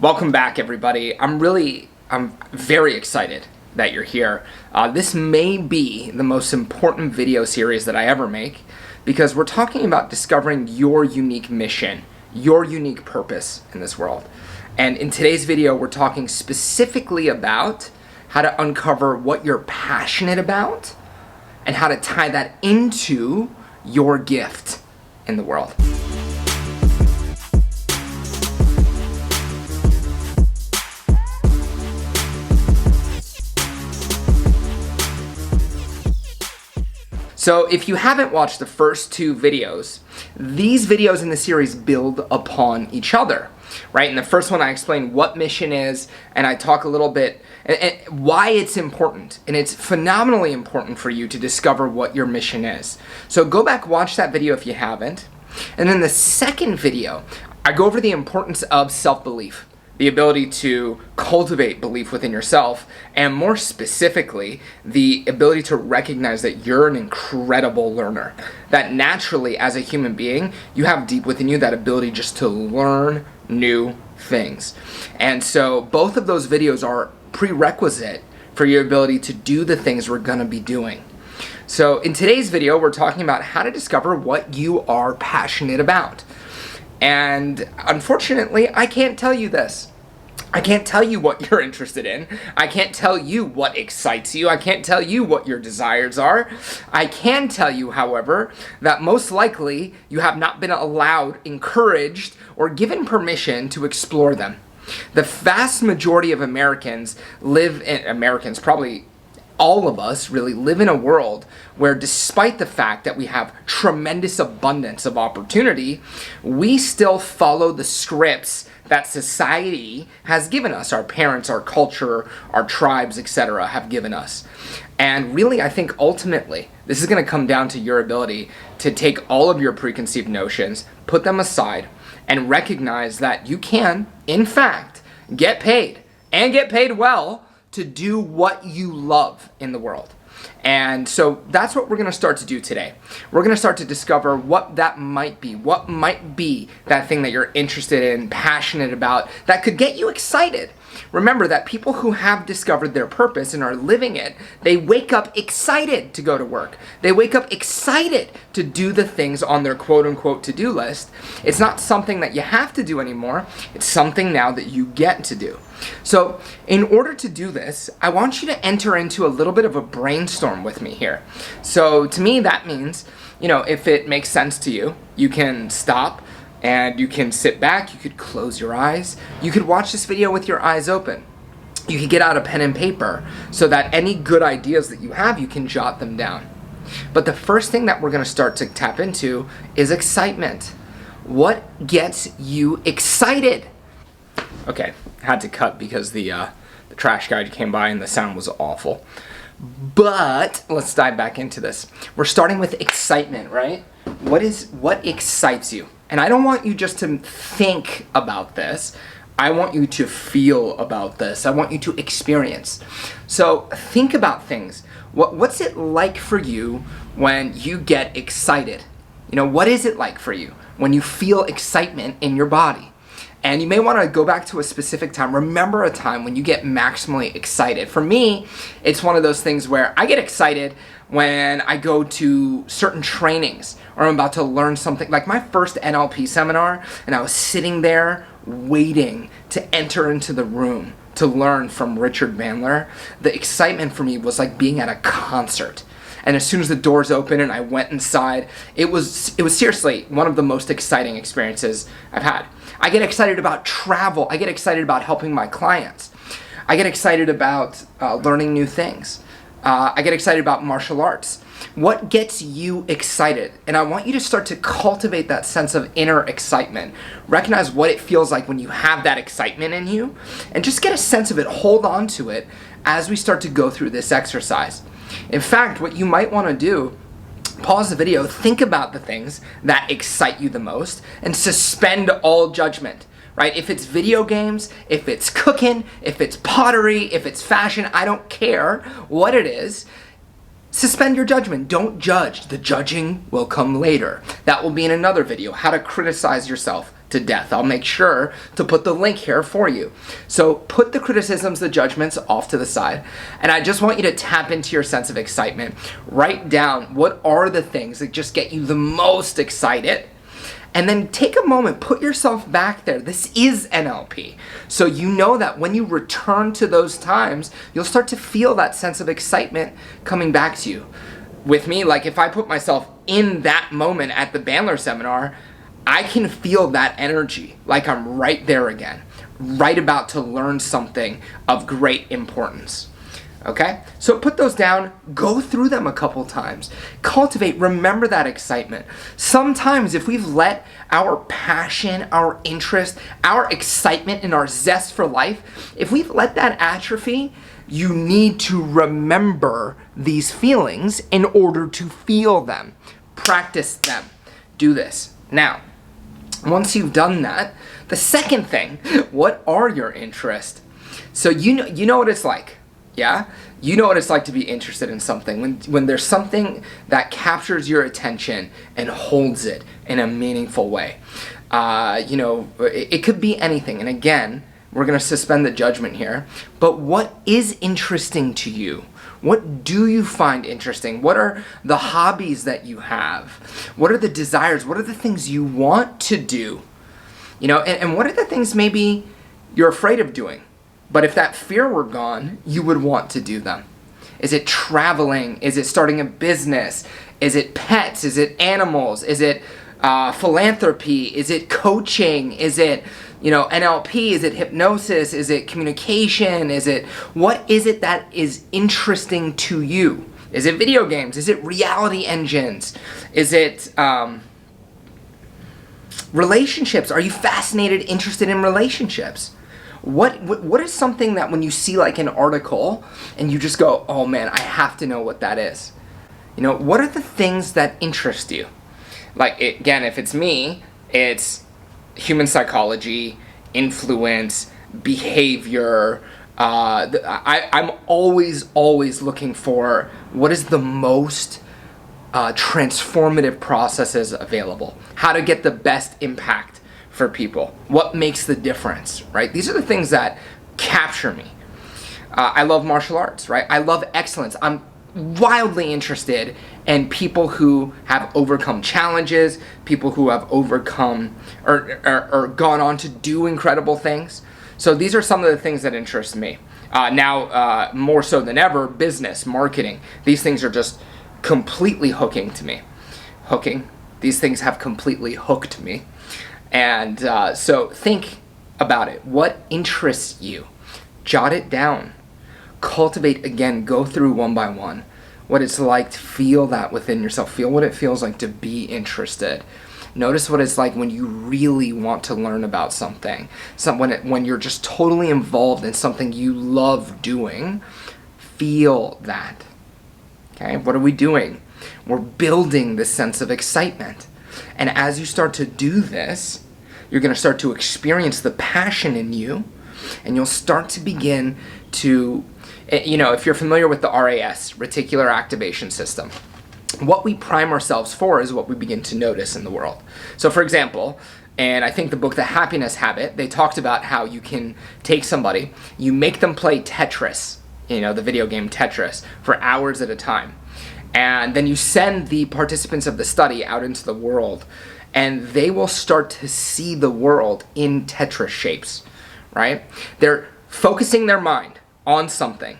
Welcome back, everybody. I'm very excited that you're here. This may be the most important video series that I ever make because we're talking about discovering your unique mission, your unique purpose in this world. And in today's video, we're talking specifically about how to uncover what you're passionate about and how to tie that into your gift in the world. So if you haven't watched the first two videos, these videos in the series build upon each other, right? In the first one, I explain what mission is, and I talk a little bit and why it's important. And it's phenomenally important for you to discover what your mission is. So go back, watch that video if you haven't. And then the second video, I go over the importance of self-belief, the ability to cultivate belief within yourself, and more specifically, the ability to recognize that you're an incredible learner. That naturally, as a human being, you have deep within you that ability just to learn new things. And so both of those videos are prerequisite for your ability to do the things we're gonna be doing. So in today's video, we're talking about how to discover what you are passionate about. And unfortunately, I can't tell you this. I can't tell you what you're interested in. I can't tell you what excites you. I can't tell you what your desires are. I can tell you, however, that most likely you have not been allowed, encouraged, or given permission to explore them. The vast majority of Americans probably all of us really live in a world where, despite the fact that we have tremendous abundance of opportunity, we still follow the scripts that society has given us. Our parents, our culture, our tribes, etc. have given us. And really, I think ultimately, this is going to come down to your ability to take all of your preconceived notions, put them aside, and recognize that you can, in fact, get paid, and get paid well, to do what you love in the world. And so that's what we're going to start to do today. We're going to start to discover what that might be. What might be that thing that you're interested in, passionate about, that could get you excited. Remember that people who have discovered their purpose and are living it, they wake up excited to go to work. They wake up excited to do the things on their quote-unquote to-do list. It's not something that you have to do anymore. It's something now that you get to do. So in order to do this, I want you to enter into a little bit of a brainstorm with me here. So to me, that means, if it makes sense to you, you can stop and you can sit back, you could close your eyes, you could watch this video with your eyes open. You could get out a pen and paper so that any good ideas that you have, you can jot them down. But the first thing that we're going to start to tap into is excitement. What gets you excited? Okay, had to cut because the trash guy came by and the sound was awful. But let's dive back into this. We're starting with excitement, right? What excites you? And I don't want you just to think about this. I want you to feel about this. I want you to experience. So think about things. What's it like for you when you get excited? What is it like for you when you feel excitement in your body? And you may want to go back to a specific time. Remember a time when you get maximally excited. For me, it's one of those things where I get excited when I go to certain trainings or I'm about to learn something. Like my first NLP seminar, and I was sitting there waiting to enter into the room to learn from Richard Bandler. The excitement for me was like being at a concert. And as soon as the doors opened and I went inside, it was seriously one of the most exciting experiences I've had. I get excited about travel. I get excited about helping my clients. I get excited about learning new things. I get excited about martial arts. What gets you excited? And I want you to start to cultivate that sense of inner excitement. Recognize what it feels like when you have that excitement in you, and just get a sense of it. Hold on to it as we start to go through this exercise. In fact, what you might want to do, pause the video, think about the things that excite you the most, and suspend all judgment, right? If it's video games, if it's cooking, if it's pottery, if it's fashion, I don't care what it is. Suspend your judgment. Don't judge. The judging will come later. That will be in another video, how to criticize yourself to death. I'll make sure to put the link here for you. So put the criticisms, the judgments off to the side, and I just want you to tap into your sense of excitement. Write down what are the things that just get you the most excited, and then take a moment, put yourself back there. This is NLP. So you know that when you return to those times, you'll start to feel that sense of excitement coming back to you. With me, like if I put myself in that moment at the Bandler seminar, I can feel that energy, like I'm right there again, right about to learn something of great importance. Okay? So put those down, go through them a couple times. Cultivate, remember that excitement. Sometimes if we've let our passion, our interest, our excitement, and our zest for life, if we've let that atrophy, you need to remember these feelings in order to feel them. Practice them. Do this. Now, once you've done that, the second thing, what are your interests? So you know what it's like, yeah? You know what it's like to be interested in something. When there's something that captures your attention and holds it in a meaningful way. It could be anything. And again, we're going to suspend the judgment here. But what is interesting to you? What do you find interesting? What are the hobbies that you have? What are the desires? What are the things you want to do? And what are the things maybe you're afraid of doing? But if that fear were gone, you would want to do them. Is it traveling? Is it starting a business? Is it pets? Is it animals? Is it philanthropy? Is it coaching? Is it NLP? Is it hypnosis? Is it communication? What is it that is interesting to you? Is it video games? Is it reality engines? Is it relationships? Are you fascinated, interested in relationships? What is something that when you see like an article and you just go, oh man, I have to know what that is? What are the things that interest you? Like, again, if it's me, it's human psychology, influence, behavior. I'm always looking for what is the most transformative processes available. How to get the best impact for people. What makes the difference, right? These are the things that capture me. I love martial arts, right? I love excellence. I'm wildly interested in people who have overcome challenges, people who have overcome or gone on to do incredible things. So these are some of the things that interest me. Now, more so than ever, business, marketing. These things are just completely hooking to me. These things have completely hooked me. And so think about it. What interests you? Jot it down. Cultivate, again, go through one by one what it's like to feel that within yourself. Feel what it feels like to be interested. Notice what it's like when you really want to learn about something. When you're just totally involved in something you love doing. Feel that. Okay, what are we doing? We're building this sense of excitement. And as you start to do this, you're going to start to experience the passion in you, and you'll start to begin to, if you're familiar with the RAS, reticular activation system, what we prime ourselves for is what we begin to notice in the world. So for example, and I think the book The Happiness Habit, they talked about how you can take somebody, you make them play Tetris, the video game Tetris, for hours at a time. And then you send the participants of the study out into the world, and they will start to see the world in Tetris shapes, right? They're focusing their mind on something,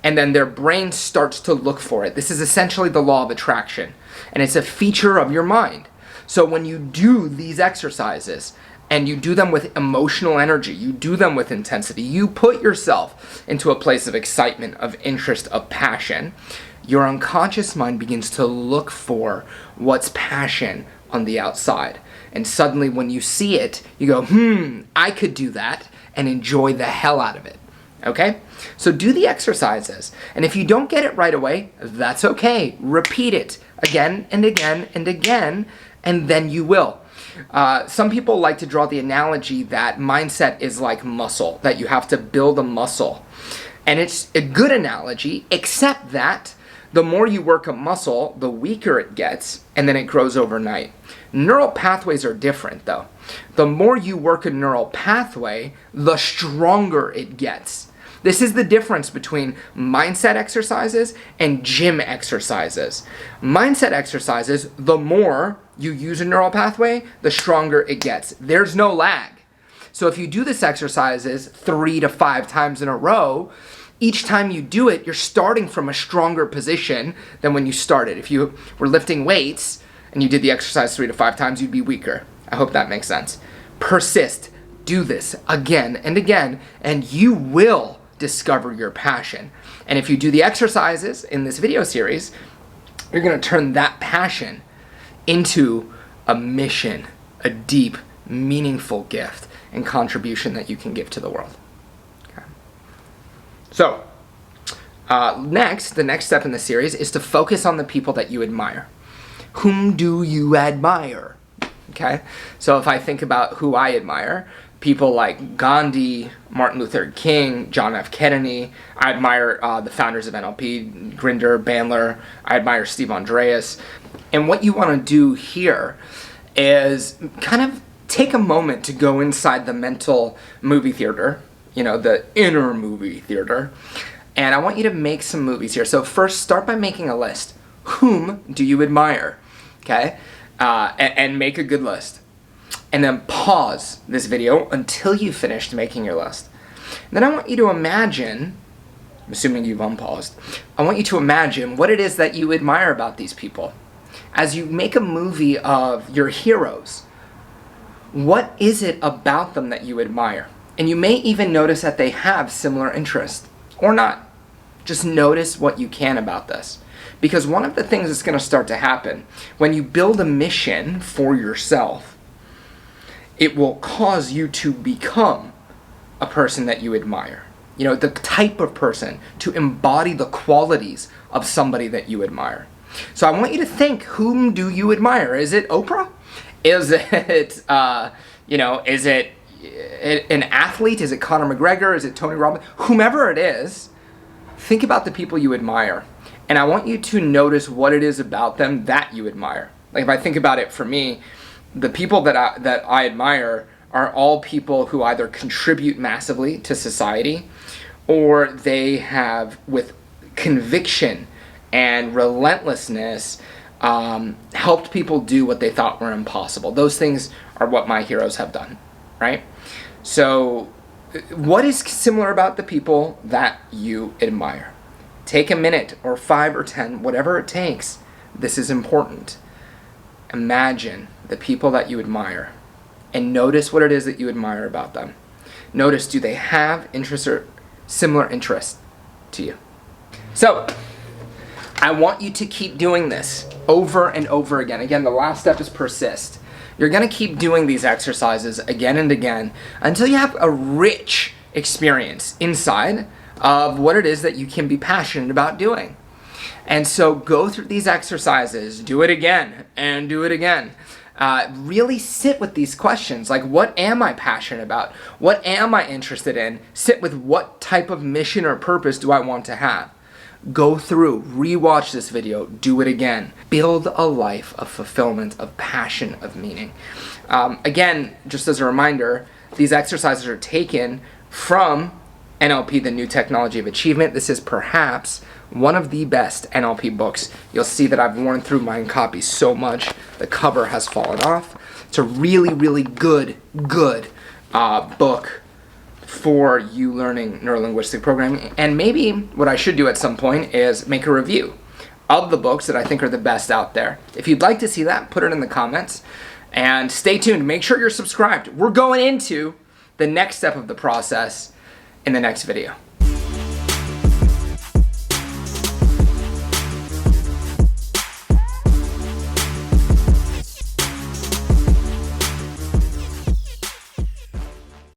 and then their brain starts to look for it. This is essentially the law of attraction, and it's a feature of your mind. So when you do these exercises, and you do them with emotional energy, you do them with intensity, you put yourself into a place of excitement, of interest, of passion, your unconscious mind begins to look for what's passion on the outside. And suddenly when you see it, you go, I could do that, and enjoy the hell out of it. Okay? So do the exercises. And if you don't get it right away, that's okay. Repeat it again and again and again, and then you will. Some people like to draw the analogy that mindset is like muscle, that you have to build a muscle. And it's a good analogy, except that The more you work a muscle, the weaker it gets, and then it grows overnight. Neural pathways are different though. The more you work a neural pathway, the stronger it gets. This is the difference between mindset exercises and gym exercises. Mindset exercises, the more you use a neural pathway, the stronger it gets. There's no lag. So if you do this exercises 3 to 5 times in a row, each time you do it, you're starting from a stronger position than when you started. If you were lifting weights and you did the exercise 3 to 5 times, you'd be weaker. I hope that makes sense. Persist. Do this again and again, and you will discover your passion. And if you do the exercises in this video series, you're going to turn that passion into a mission, a deep, meaningful gift and contribution that you can give to the world. Okay. So, the next step in the series is to focus on the people that you admire. Whom do you admire? Okay, so if I think about who I admire, people like Gandhi, Martin Luther King, John F. Kennedy. I admire the founders of NLP, Grinder, Bandler. I admire Steve Andreas. And what you want to do here is kind of take a moment to go inside the mental movie theater, the inner movie theater. And I want you to make some movies here. So first, start by making a list. Whom do you admire? Okay, and make a good list. And then pause this video until you've finished making your list. And then I want you to imagine, assuming you've unpaused, I want you to imagine what it is that you admire about these people. As you make a movie of your heroes, what is it about them that you admire? And you may even notice that they have similar interests, or not. Just notice what you can about this. Because one of the things that's going to start to happen when you build a mission for yourself, it will cause you to become a person that you admire. The type of person, to embody the qualities of somebody that you admire. So I want you to think, whom do you admire? Is it Oprah? Is it, is it an athlete? Is it Conor McGregor? Is it Tony Robbins? Whomever it is, think about the people you admire. And I want you to notice what it is about them that you admire. Like if I think about it for me, the people that I admire are all people who either contribute massively to society or they have, with conviction and relentlessness, helped people do what they thought were impossible. Those things are what my heroes have done, right? So what is similar about the people that you admire? Take a minute or 5 or 10, whatever it takes. This is important. Imagine the people that you admire and notice what it is that you admire about them. Notice, do they have interests or similar interests to you? So, I want you to keep doing this over and over again. Again, the last step is persist. You're going to keep doing these exercises again and again until you have a rich experience inside of what it is that you can be passionate about doing. And so go through these exercises, do it again and do it again. Really sit with these questions, like what am I passionate about? What am I interested in? Sit with what type of mission or purpose do I want to have? Go through, rewatch this video, do it again. Build a life of fulfillment, of passion, of meaning. Again, just as a reminder, these exercises are taken from NLP, the New Technology of Achievement. This is perhaps one of the best NLP books. You'll see that I've worn through my copy so much, the cover has fallen off. It's a really, really good book for you learning neuro-linguistic programming. And maybe what I should do at some point is make a review of the books that I think are the best out there. If you'd like to see that, put it in the comments. And stay tuned. Make sure you're subscribed. We're going into the next step of the process in the next video.